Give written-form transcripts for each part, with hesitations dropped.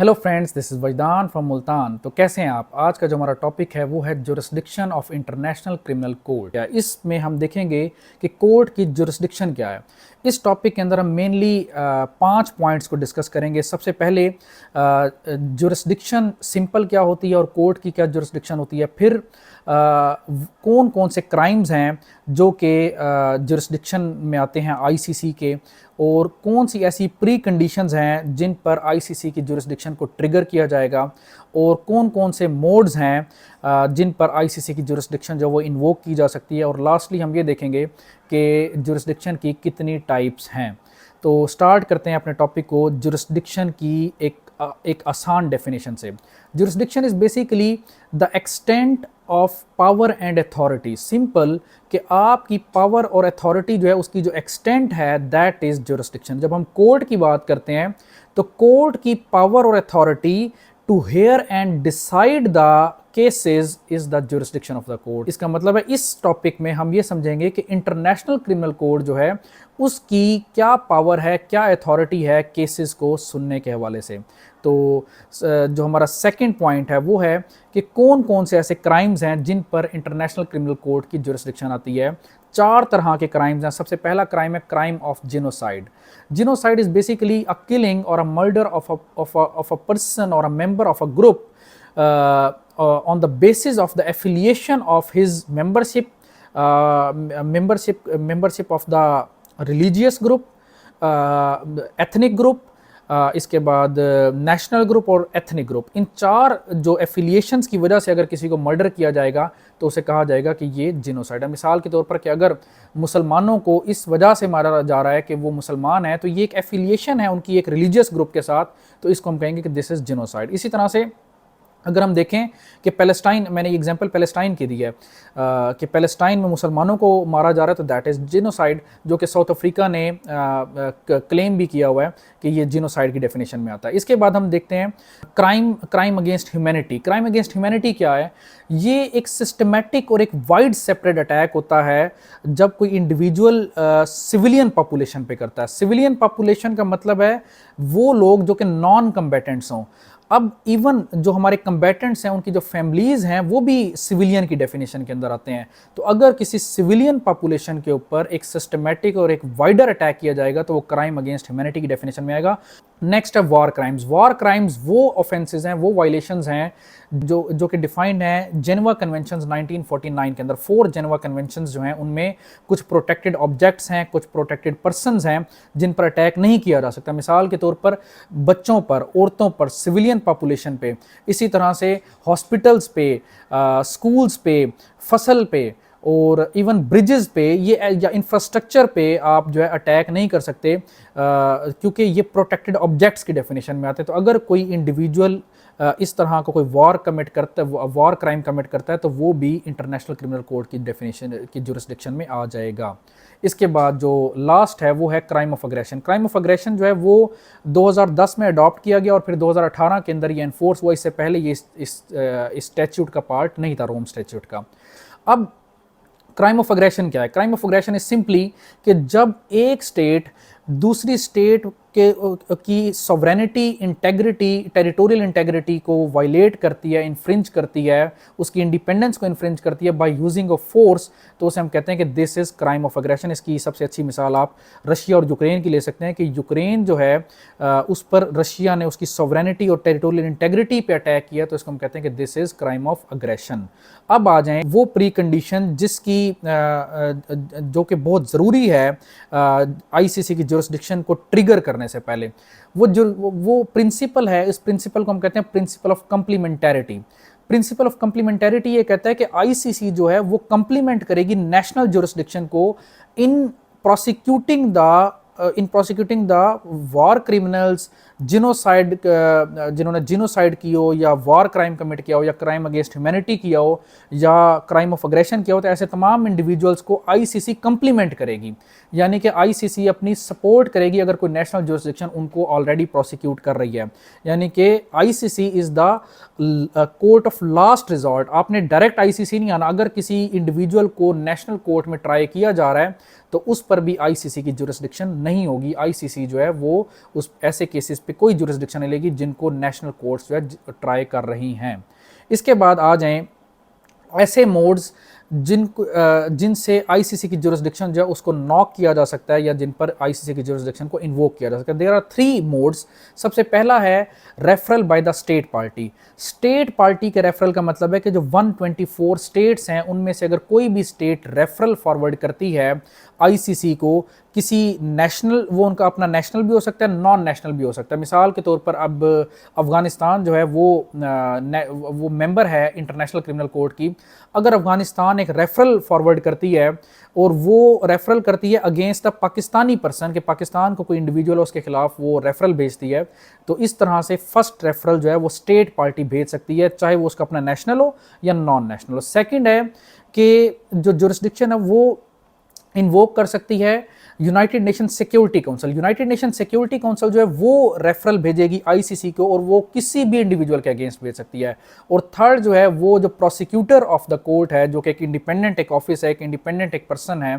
Hello friends, this is Wajdan from Multan. तो कैसे हैं आप? आज का जो हमारा टॉपिक है वो है jurisdiction of international criminal court. इसमें हम देखेंगे कि कोर्ट की जुरिस्डिक्शन क्या है। इस टॉपिक के अंदर हम मेनली 5 पॉइंट्स को डिस्कस करेंगे। सबसे पहले जुरिस्डिक्शन सिंपल क्या होती है और कोर्ट की क्या जुरिस्डिक्शन होती है। फिर कौन कौन से क्राइम्स हैं जो कि जुरिस्डिक्शन में आते हैं आईसीसी के, और कौन सी ऐसी प्री कंडीशंस हैं जिन पर आईसीसी की जुरिस्डिक्शन को ट्रिगर किया जाएगा, और कौन कौन से मोड्स हैं जिन पर आईसीसी की जुरिस्डिक्शन जो वो इन्वोक की जा सकती है। और लास्टली हम ये देखेंगे कि जुरिस्डिक्शन की कितनी टाइप्स हैं। तो स्टार्ट करते हैं अपने टॉपिक को जुरिस्डिक्शन की एक आसान डेफिनेशन से। Jurisdiction is basically the extent of power and authority. Simple कि आपकी पावर और अथॉरिटी जो है उसकी जो एक्सटेंट है दैट इज़ जुरिस्डिक्शन। जब हम कोर्ट की बात करते हैं तो कोर्ट की पावर और authority to hear and decide the cases is the jurisdiction of the court. इसका मतलब है इस टॉपिक में हम ये समझेंगे कि इंटरनेशनल क्रिमिनल कोड जो है उसकी क्या पावर है, क्या अथॉरिटी है केसेस को सुनने के हवाले से। तो जो हमारा सेकंड पॉइंट है वो है कि कौन कौन से ऐसे क्राइम्स हैं जिन पर इंटरनेशनल क्रिमिनल कोड की जुरिस्डिक्शन आती है। 4 तरह के क्राइम्स हैं। सबसे पहला क्राइम है crime of genocide. Genocide is basically a killing or a murder of a person or a member of a group on the basis of the affiliation of his membership of the religious group, ethnic group, इसके बाद national group और ethnic group. इन 4 जो affiliations की वजह से अगर किसी को मर्डर किया जाएगा तो उसे कहा जाएगा कि ये जिनोसाइड है। मिसाल के तौर पर कि अगर मुसलमानों को इस वजह से मारा जा रहा है कि वो मुसलमान है तो ये एक एफिलिएशन है उनकी एक रिलीजियस ग्रुप के साथ, तो इसको हम कहेंगे कि दिस इज़ जिनोसाइड। इसी तरह से अगर हम देखें कि पैलेस्टाइन, मैंने एग्जांपल पैलेस्टाइन की दी है कि पैलेस्टाइन में मुसलमानों को मारा जा रहा है तो दैट इज़ जिनोसाइड, जो कि साउथ अफ्रीका ने क्लेम भी किया हुआ है कि ये जिनोसाइड की डेफिनेशन में आता है। इसके बाद हम देखते हैं crime against humanity. Crime against humanity क्या है? ये एक सिस्टमेटिक और एक वाइड सेपरेट अटैक होता है जब कोई इंडिविजुअल सिविलियन पॉपुलेशन पे करता है। सिविलियन पॉपुलेशन का मतलब है वो लोग जो कि नॉन कम्बैटेंट्स हों। अब इवन जो हमारे कम्बैटेंट्स हैं उनकी जो फैमिलीज़ हैं वो भी सिविलियन की डेफिनेशन के अंदर आते हैं। तो अगर किसी सिविलियन पॉपुलेशन के ऊपर एक सिस्टमेटिक और एक वाइडर अटैक किया जाएगा तो वो क्राइम अगेंस्ट ह्यूमैनिटी की डेफिनेशन में आएगा। नेक्स्ट है वॉर क्राइम्स। वॉर क्राइम्स वो ऑफेंसेस हैं, वो वायलेशंस हैं जो कि डिफाइंड है जेनेवा कन्वेंशंस 1949 के अंदर। 4 जेनेवा कन्वेंशंस जो हैं उनमें कुछ प्रोटेक्टेड ऑब्जेक्ट्स हैं, कुछ प्रोटेक्टेड पर्सनस हैं जिन पर अटैक नहीं किया जा सकता। मिसाल के तौर पर बच्चों पर, औरतों पर, सिविलियन पॉपुलेशन पे, इसी तरह से हॉस्पिटल्स पे, स्कूल्स पे, फसल पे और इवन ब्रिजेस पे ये या इंफ्रास्ट्रक्चर पे आप जो है अटैक नहीं कर सकते क्योंकि ये प्रोटेक्टेड ऑब्जेक्ट्स की डेफिनेशन में आते हैं। तो अगर कोई इंडिविजुअल इस तरह का कोई वॉर क्राइम कमिट करता है तो वो भी इंटरनेशनल क्रिमिनल कोड की डेफिनेशन की जुरिस्डिक्शन में आ जाएगा। इसके बाद जो लास्ट है वो है crime of aggression. Crime of aggression जो है वो 2010 में अडॉप्ट किया गया और फिर 2018 के अंदर ये एनफोर्स हुआ। इससे पहले ये इस स्टैट्यूट का पार्ट नहीं था, रोम स्टैट्यूट का। अब क्राइम ऑफ अग्रेशन क्या है? Crime of aggression is simply कि जब एक स्टेट दूसरी स्टेट की सॉवरेनिटी, इंटेग्रिटी, टेरिटोरियल इंटेग्रिटी को वायलेट करती है, इन्फ्रिंज करती है, उसकी इंडिपेंडेंस को इन्फ्रिंज करती है बाय यूजिंग ऑफ फोर्स, तो उसे हम कहते हैं कि this is crime of aggression. इसकी सबसे अच्छी मिसाल आप रशिया और यूक्रेन की ले सकते हैं कि यूक्रेन जो है उस पर रशिया ने उसकी सॉवरेनिटी और टेरिटोरियल इंटेग्रिटी पे अटैक किया, तो इसको हम कहते हैं कि this is crime of aggression. अब आ जाएं वो प्री कंडीशन जिसकी जो कि बहुत ज़रूरी है आईसीसी की जुरिस्डिक्शन को ट्रिगर करने से पहले। वो प्रिंसिपल है, इस प्रिंसिपल को हम कहते हैं प्रिंसिपल ऑफ कंप्लीमेंटैरिटी। प्रिंसिपल ऑफ कंप्लीमेंटैरिटी ये कहता है कि आईसीसी जो है वो कंप्लीमेंट करेगी नेशनल जुरिस्डिक्शन को in prosecuting the war criminals, genocide, जिन्होंने जिनोसाइड की हो या वॉर क्राइम कमिट किया हो या क्राइम अगेंस्ट ह्यूमैनिटी किया हो या क्राइम ऑफ अग्रेशन किया हो, तो ऐसे तमाम इंडिविजुअल्स को आईसीसी कंप्लीमेंट करेगी। यानी कि आईसीसी अपनी सपोर्ट करेगी अगर कोई नेशनल जुरिस्डिक्शन उनको ऑलरेडी प्रोसिक्यूट कर रही है। यानी कि ICC is the court of last resort. आपने डायरेक्ट आईसीसी नहीं आना। अगर किसी इंडिविजुअल को नेशनल कोर्ट में ट्राई किया जा रहा है तो उस पर भी आईसीसी की जुरिस्डिक्शन नहीं होगी, आईसीसी जो है वो उस ऐसे केसेस पे कोई जुरिस्डिक्शन नहीं लेगी जिनको नेशनल कोर्ट्स जो है ट्राई कर रही हैं। इसके बाद आ जाएं ऐसे मोड्स जिनसे आईसीसी की जुरिस्डिक्शन जो है उसको नॉक किया जा सकता है या जिन पर आईसीसी की जुरिस्डिक्शन को इन्वोक किया जा सकता है। There are 3 modes. सबसे पहला है referral by the state party. State party के रेफरल का मतलब है कि जो 124 स्टेट्स हैं उनमें से अगर कोई भी स्टेट रेफरल फॉरवर्ड करती है आईसीसी को किसी नेशनल, वो उनका अपना नेशनल भी हो सकता है, नॉन नेशनल भी हो सकता है। मिसाल के तौर पर अब अफ़गानिस्तान जो है वो मेंबर है इंटरनेशनल क्रिमिनल कोर्ट की। अगर अफ़गानिस्तान एक रेफरल फॉरवर्ड करती है और वो रेफरल करती है अगेंस्ट द पाकिस्तानी पर्सन, कि पाकिस्तान को कोई इंडिविजुअल है उसके खिलाफ वो रेफरल भेजती है, तो इस तरह से फर्स्ट रेफरल जो है वो स्टेट पार्टी भेज सकती है, चाहे वो उसका अपना नेशनल हो या नॉन नेशनल हो। सेकेंड है कि जो जुरिस्डिक्शन है वो इन्वोक कर सकती है United nation security council. United nation security council जो है वो रेफरल भेजेगी आईसीसी को और वो किसी भी इंडिविजुअल के अगेंस्ट भेज सकती है। और थर्ड जो है वो जो प्रोसिक्यूटर ऑफ द कोर्ट है, जो कि एक इंडिपेंडेंट एक ऑफिस है, एक इंडिपेंडेंट एक पर्सन है,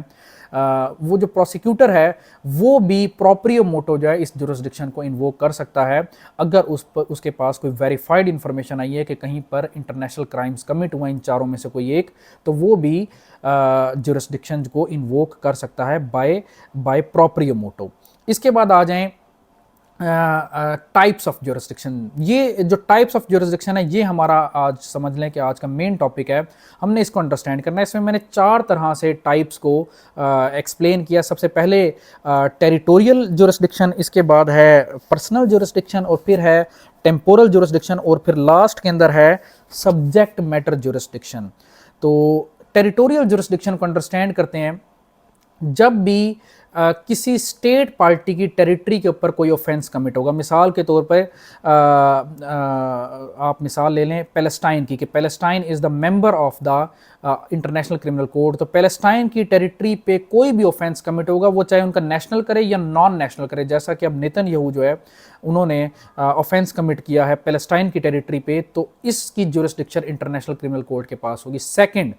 वो जो प्रोसिक्यूटर है वो भी प्रोप्रियो मोटो जो है इस जुरिस्डिक्शन को इन्वोक कर सकता है अगर उसके पास कोई वेरीफाइड इंफॉर्मेशन आई है कि कहीं पर इंटरनेशनल क्राइम्स कमिट हुए इन चारों में से कोई एक, तो वो भी जुरिस्डिक्शन को इन्वोक कर सकता है बाय प्रोप्रियो मोटो। इसके बाद आ जाएं टाइप्स ऑफ जुरिस्डिक्शन। ये जो टाइप्स ऑफ जुरिस्डिक्शन है ये हमारा आज समझ लें कि आज का मेन टॉपिक है, हमने इसको अंडरस्टैंड करना है। इसमें मैंने 4 तरह से टाइप्स को एक्सप्लेन किया। सबसे पहले टेरिटोरियल जुरिस्डिक्शन, इसके बाद है पर्सनल जुरिस्डिक्शन, और फिर है टेम्पोरल जुरिस्डिक्शन, और फिर लास्ट के अंदर है सब्जेक्ट मैटर जुरिस्डिक्शन। तो टेरिटोरियल जुरिस्डिक्शन को अंडरस्टैंड करते हैं जब भी किसी स्टेट पार्टी की टेरिटरी के ऊपर कोई ऑफेंस कमिट होगा। मिसाल के तौर पर आप मिसाल ले लें पैलेस्टाइन की, कि Palestine is the member of the international criminal court. तो पैलेस्टाइन की टेरिटरी पे कोई भी ऑफेंस कमिट होगा, वो चाहे उनका नेशनल करे या नॉन नेशनल करे, जैसा कि अब नेतन्याहू जो है उन्होंने ऑफेंस कमिट किया है पैलेस्टाइन की टेरिटरी पे, तो इसकी जुरिस्डिक्शन इंटरनेशनल क्रिमिनल कोर्ट के पास होगी। सेकंड,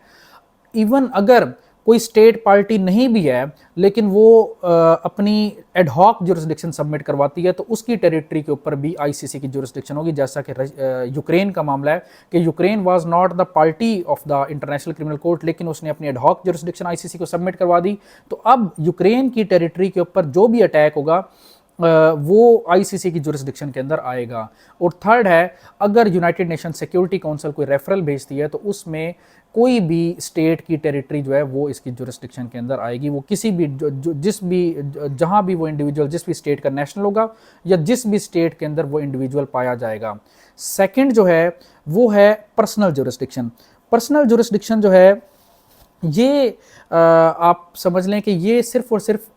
इवन अगर कोई स्टेट पार्टी नहीं भी है लेकिन वो अपनी एडहॉक जुरिस्डिक्शन सबमिट करवाती है, तो उसकी टेरिटरी के ऊपर भी आईसीसी की जुरिस्डिक्शन होगी। जैसा कि यूक्रेन का मामला है कि Ukraine was not the party of the international criminal court, लेकिन उसने अपनी एडहॉक जुरिस्डिक्शन आईसीसी को सबमिट करवा दी, तो अब यूक्रेन की टेरिटरी के ऊपर जो भी अटैक होगा वो आईसीसी की जुरिस्डिक्शन के अंदर आएगा। और थर्ड है, अगर यूनाइटेड नेशन सिक्योरिटी काउंसिल कोई रेफरल भेजती है तो उसमें कोई भी स्टेट की टेरिटरी जो है वो इसकी जुरिस्डिक्शन के अंदर आएगी। वो किसी भी जहां भी वो इंडिविजुअल जिस भी स्टेट का नेशनल होगा या जिस भी स्टेट के अंदर वो इंडिविजुअल पाया जाएगा। सेकंड जो है वो है पर्सनल जुरिस्डिक्शन। पर्सनल जुरिस्डिक्शन जो है ये आप समझ लें कि ये सिर्फ और सिर्फ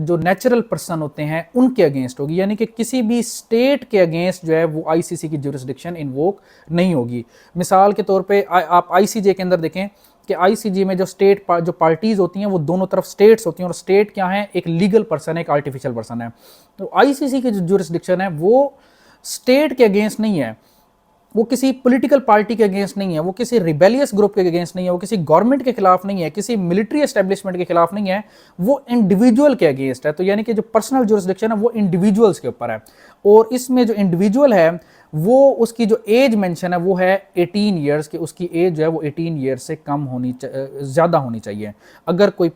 जो नेचुरल पर्सन होते हैं उनके अगेंस्ट होगी, यानी कि किसी भी स्टेट के अगेंस्ट जो है वो आईसीसी की जुरिस्डिक्शन इन्वोक नहीं होगी। मिसाल के तौर पे आप आईसीजे के अंदर देखें कि आईसीजे में जो जो पार्टीज होती हैं वो दोनों तरफ स्टेट्स होती हैं, और स्टेट क्या है, एक लीगल पर्सन है, एक आर्टिफिशियल पर्सन है। तो आईसीसी की जो जुरिस्डिक्शन है वो स्टेट के अगेंस्ट नहीं है, वो किसी पॉलिटिकल पार्टी के अगेंस्ट नहीं है, वो किसी रिबेलियस ग्रुप के अगेंस्ट नहीं है, वो किसी गवर्नमेंट के खिलाफ नहीं है, किसी मिलिट्री एस्टेब्लिशमेंट के खिलाफ नहीं है, वो इंडिविजुअल के अगेंस्ट है। तो यानी कि जो पर्सनल जुरिस्डिक्शन है वो इंडिविजुअल्स के ऊपर है, और इसमें जो इंडिविजुअल है वो उसकी जो एज मेंशन है वो है 18 ईयर्स की, उसकी एज जो है वो 18 ईयर्स से कम होनी ज़्यादा होनी चाहिए। अगर कोई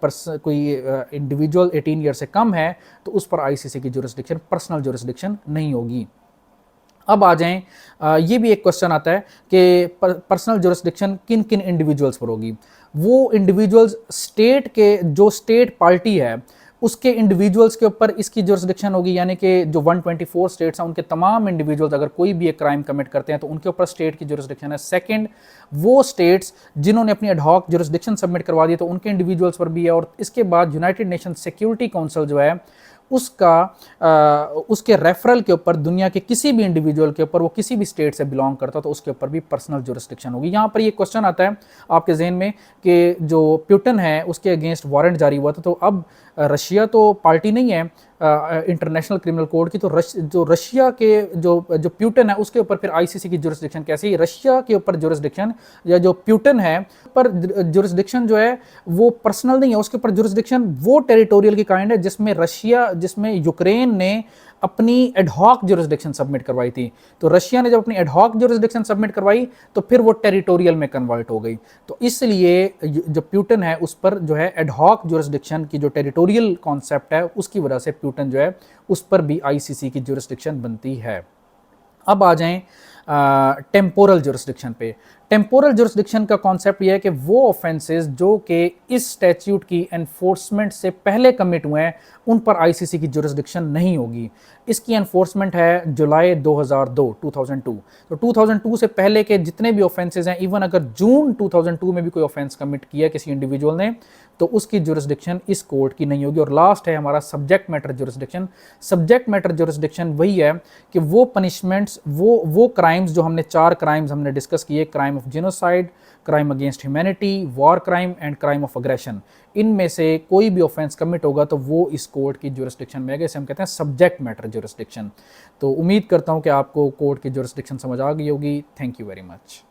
इंडिविजुअल 18 ईयर से कम है तो उस पर आईसीसी की जुरिस्डिक्शन पर्सनल जुरिस्डिक्शन नहीं होगी। अब आ जाएं, ये भी एक क्वेश्चन आता है कि पर्सनल जुरिस्डिक्शन किन किन इंडिविजुअल्स पर होगी। वो इंडिविजुअल्स स्टेट के, जो स्टेट पार्टी है उसके इंडिविजुअल्स के ऊपर इसकी जुरिस्डिक्शन होगी, यानी कि जो 124 स्टेट्स हैं उनके तमाम इंडिविजुअल्स अगर कोई भी एक क्राइम कमिट करते हैं तो उनके ऊपर स्टेट की जुरिस्डिक्शन है। सेकंड, वो स्टेट्स जिन्होंने अपनी एडहॉक जुरिस्डिक्शन सबमिट करवा दी तो उनके इंडिविजुअल्स पर भी है। और इसके बाद यूनाइटेड नेशन सिक्योरिटी काउंसिल जो है उसके रेफरल के ऊपर दुनिया के किसी भी इंडिविजुअल के ऊपर, वो किसी भी स्टेट से बिलोंग करता तो उसके ऊपर भी पर्सनल जुरिस्डिक्शन होगी। यहाँ पर ये क्वेश्चन आता है आपके जहन में कि जो पुतिन है उसके अगेंस्ट वारंट जारी हुआ था, तो अब रशिया तो पार्टी नहीं है, इंटरनेशनल क्रिमिनल कोड की, तो जो रशिया के जो प्यूटन है उसके ऊपर फिर आईसीसी की जुरिस्डिक्शन कैसे ही रशिया के ऊपर जुरिस्डिक्शन, या जो प्यूटन है पर जुरिस्डिक्शन जो है वो पर्सनल नहीं है, उसके ऊपर जुरिस्डिक्शन वो टेरिटोरियल की काइंड है जिसमें यूक्रेन ने अपनी एडहॉक जुरिस्डिक्शन सबमिट करवाई थी। तो रशिया ने जब अपनी एडहॉक जुरिस्डिक्शन सबमिट करवाई तो फिर वो टेरिटोरियल में कन्वर्ट हो गई। तो इसलिए जो प्यूटन है उस पर जो है एडहॉक जुरिस्डिक्शन की जो टेरिटोरियल कॉन्सेप्ट है उसकी वजह से प्यूटन जो है उस पर भी आईसीसी की जुरिस्डिक्शन बनती है। अब आ जाएं टेम्पोरल जुरिस्डिक्शन पे। टेम्पोरल जुरिस्डिक्शन का कॉन्सेप्ट यह है कि वो ऑफेंसेस जो कि इस स्टैट्यूट की एनफोर्समेंट से पहले कमिट हुए हैं उन पर आईसीसी की जुरिस्डिक्शन नहीं होगी। इसकी एनफोर्समेंट है जुलाई 2002 तो 2002 से पहले के जितने भी ऑफेंसेस हैं, इवन अगर जून 2002 में भी कोई ऑफेंस कमिट किया किसी इंडिविजुअल ने, तो उसकी जुरिस्डिक्शन इस कोर्ट की नहीं होगी। और लास्ट है हमारा subject matter jurisdiction. Subject matter jurisdiction वही है कि वो पनिशमेंट्स, वो क्राइम्स जो हमने 4 क्राइम्स हमने डिस्कस किए, crime of genocide, crime against humanity, war crime and crime of aggression, इनमें से कोई भी ऑफेंस कमिट होगा तो वो इस कोर्ट की जुरिस्डिक्शन में आएगा। इसे हम कहते हैं सब्जेक्ट मैटर जुरिस्डिक्शन। तो उम्मीद करता हूं कि आपको कोर्ट की जुरिस्डिक्शन समझ आ गई होगी। Thank you very much.